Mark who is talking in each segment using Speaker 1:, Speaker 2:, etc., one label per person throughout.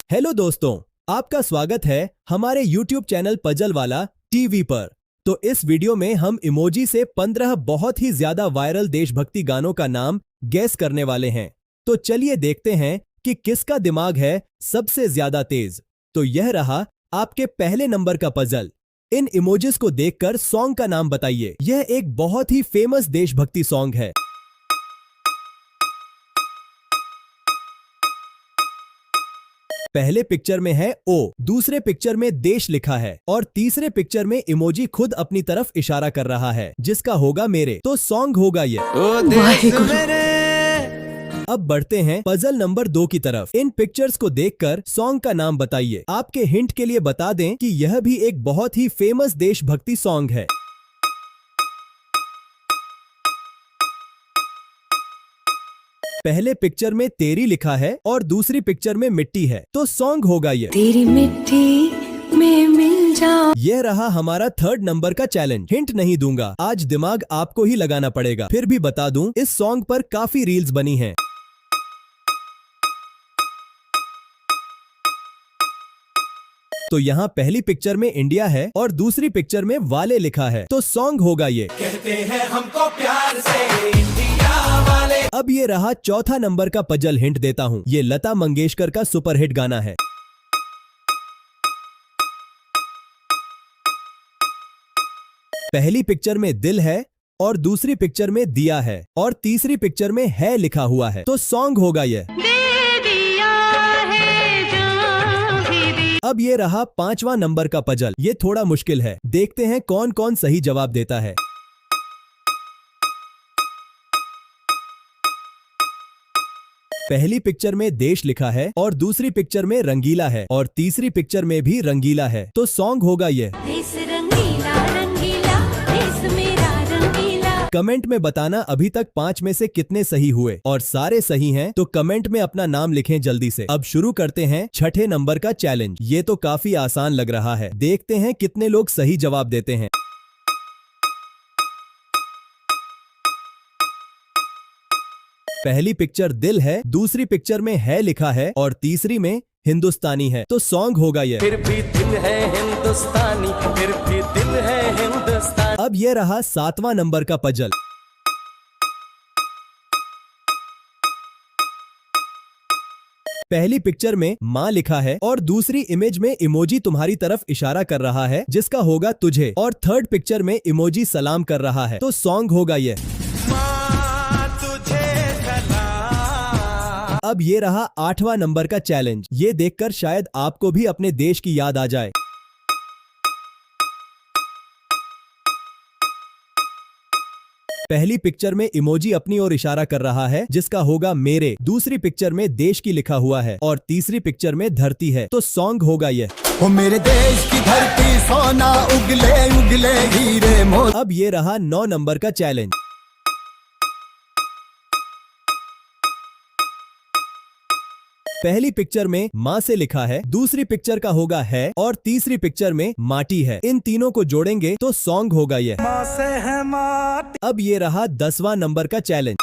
Speaker 1: Hello दोस्तों, आपका स्वागत है हमारे YouTube चैनल पजल वाला टीवी पर। तो इस वीडियो में हम इमोजी से 15 बहुत ही ज्यादा वायरल देशभक्ति गानों का नाम गैस करने वाले हैं। तो चलिए देखते हैं कि किसका दिमाग है सबसे ज्यादा तेज। तो यह रहा आपके पहले नंबर का पजल। इन इमोजीज को देखकर सॉन्ग का नाम बताइए। यह एक बहुत ही फेमस देशभक्ति सॉन्ग है। पहले पिक्चर में है ओ, दूसरे पिक्चर में देश लिखा है और तीसरे पिक्चर में इमोजी खुद अपनी तरफ इशारा कर रहा है, जिसका होगा मेरे। तो सॉन्ग होगा ये। अब बढ़ते हैं पजल नंबर 2 की तरफ। इन पिक्चर्स को देखकर सॉन्ग का नाम बताइए। आपके हिंट के लिए बता दें कि यह भी एक बहुत ही फेमस देशभक्ति सॉन्ग है। पहले पिक्चर में तेरी लिखा है और दूसरी पिक्चर में मिट्टी है, तो सॉन्ग होगा ये।
Speaker 2: तेरी मिट्टी में मिल जाऊं।
Speaker 1: यह रहा हमारा थर्ड नंबर का चैलेंज। हिंट नहीं दूंगा, आज दिमाग आपको ही लगाना पड़ेगा। फिर भी बता दूं, इस सॉन्ग पर काफी रील्स बनी हैं। तो यहाँ पहली पिक्चर में इंडिया है और दूसरी पिक्चर में वाले लिखा है, तो सॉन्ग होगा ये।
Speaker 3: कहते हैं हमको प्यार से इंडिया वाले।
Speaker 1: अब ये रहा चौथा नंबर का पजल। हिंट देता हूँ, ये लता मंगेशकर का सुपरहिट गाना है। पहली पिक्चर में दिल है और दूसरी पिक्चर में दिया है और तीसरी पिक्चर में है लिखा हुआ है, तो सॉन्ग होगा ये। अब ये रहा पांचवा नंबर का पजल। ये थोड़ा मुश्किल है, देखते हैं कौन कौन सही जवाब देता है। पहली पिक्चर में देश लिखा है और दूसरी पिक्चर में रंगीला है और तीसरी पिक्चर में भी रंगीला है, तो सॉन्ग होगा ये।
Speaker 2: देश रंगीला रंगीला, देश मेरा रंगीला।
Speaker 1: कमेंट में बताना अभी तक 5 में से कितने सही हुए, और सारे सही हैं तो कमेंट में अपना नाम लिखें जल्दी से। अब शुरू करते हैं छठे नंबर का चैलेंज। ये तो काफी आसान लग रहा है, देखते हैं कितने लोग सही जवाब देते हैं। पहली पिक्चर दिल है, दूसरी पिक्चर में है लिखा है और तीसरी में हिंदुस्तानी है, तो सॉन्ग होगा ये।
Speaker 3: फिर भी दिल है हिंदुस्तानी, फिर भी दिल है हिंदुस्तानी।
Speaker 1: अब ये रहा सातवां नंबर का पजल। पहली पिक्चर में माँ लिखा है और दूसरी इमेज में इमोजी तुम्हारी तरफ इशारा कर रहा है, जिसका होगा तुझे, और थर्ड पिक्चर में इमोजी सलाम कर रहा है, तो सॉन्ग होगा ये। अब ये रहा आठवां नंबर का चैलेंज। ये देखकर शायद आपको भी अपने देश की याद आ जाए। पहली पिक्चर में इमोजी अपनी ओर इशारा कर रहा है, जिसका होगा मेरे। दूसरी पिक्चर में देश की लिखा हुआ है और तीसरी पिक्चर में धरती है, तो सॉन्ग होगा ये।
Speaker 3: ओ मेरे देश की धरती सोना उगले उगले हीरे मोती।
Speaker 1: अब ये रहा 9 नंबर का चैलेंज। पहली पिक्चर में माँ से लिखा है, दूसरी पिक्चर का होगा है और तीसरी पिक्चर में माटी है। इन तीनों को जोड़ेंगे तो सॉन्ग होगा ये।
Speaker 3: माँ से है माटी।
Speaker 1: अब ये रहा 10वां नंबर का चैलेंज।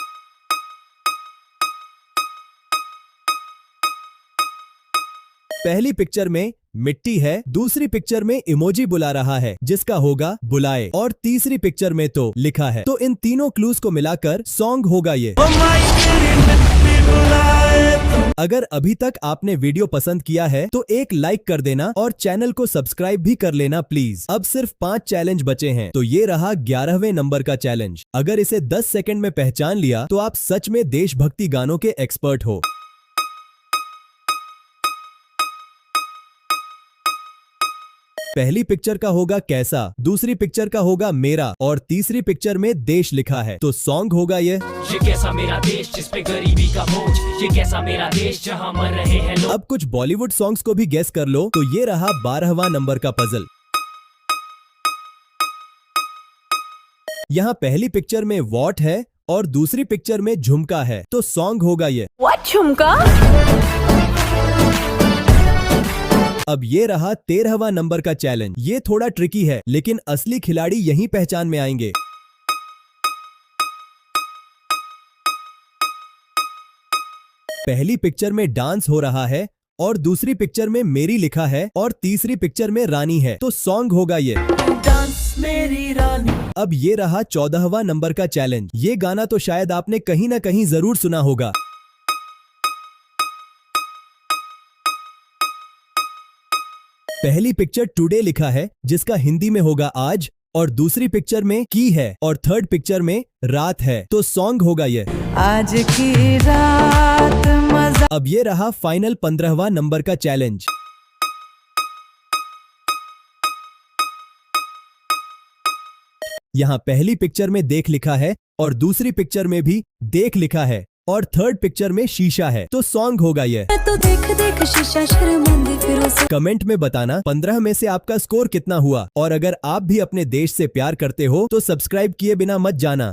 Speaker 1: पहली पिक्चर में मिट्टी है, दूसरी पिक्चर में इमोजी बुला रहा है, जिसका होगा बुलाए, और तीसरी पिक्चर में तो लिखा है। तो इन तीनों क्लूज को मिलाकर सॉन्ग होगा ये। अगर अभी तक आपने वीडियो पसंद किया है तो एक लाइक कर देना और चैनल को सब्सक्राइब भी कर लेना प्लीज। अब सिर्फ 5 चैलेंज बचे हैं, तो ये रहा 11वें नंबर का चैलेंज। अगर इसे 10 सेकंड में पहचान लिया तो आप सच में देशभक्ति गानों के एक्सपर्ट हो। पहली पिक्चर का होगा कैसा, दूसरी पिक्चर का होगा मेरा और तीसरी पिक्चर में देश लिखा है, तो सॉन्ग होगा ये।
Speaker 4: ये कैसा मेरा देश जिस पे गरीबी का बोझ, ये कैसा मेरा देश जहां मर रहे हैं लोग।
Speaker 1: अब कुछ बॉलीवुड सॉन्ग्स को भी गेस कर लो। तो ये रहा 12वां नंबर का पजल। यहाँ पहली पिक्चर में वॉट है और दूसरी पिक्चर में झुमका है, तो सॉन्ग होगा ये।
Speaker 2: What झुमका?
Speaker 1: अब ये रहा 13वां नंबर का चैलेंज। ये थोड़ा ट्रिकी है, लेकिन असली खिलाड़ी यहीं पहचान में आएंगे। पहली पिक्चर में डांस हो रहा है और दूसरी पिक्चर में मेरी लिखा है और तीसरी पिक्चर में रानी है, तो सॉन्ग होगा ये
Speaker 5: डांस मेरी रानी।
Speaker 1: अब ये रहा 14वां नंबर का चैलेंज। ये गाना तो शायद आपने कहीं ना कहीं जरूर सुना होगा। पहली पिक्चर टुडे लिखा है जिसका हिंदी में होगा आज, और दूसरी पिक्चर में की है और थर्ड पिक्चर में रात है, तो सॉन्ग होगा ये
Speaker 5: आज की रात मजा।
Speaker 1: अब ये रहा फाइनल 15वां नंबर का चैलेंज। यहाँ पहली पिक्चर में देख लिखा है और दूसरी पिक्चर में भी देख लिखा है और थर्ड पिक्चर में शीशा है, तो सॉन्ग होगा ये
Speaker 2: तो देख देख शीशा शर्मांदी फिरों से।
Speaker 1: कमेंट में बताना 15 में से आपका स्कोर कितना हुआ, और अगर आप भी अपने देश से प्यार करते हो तो सब्सक्राइब किए बिना मत जाना।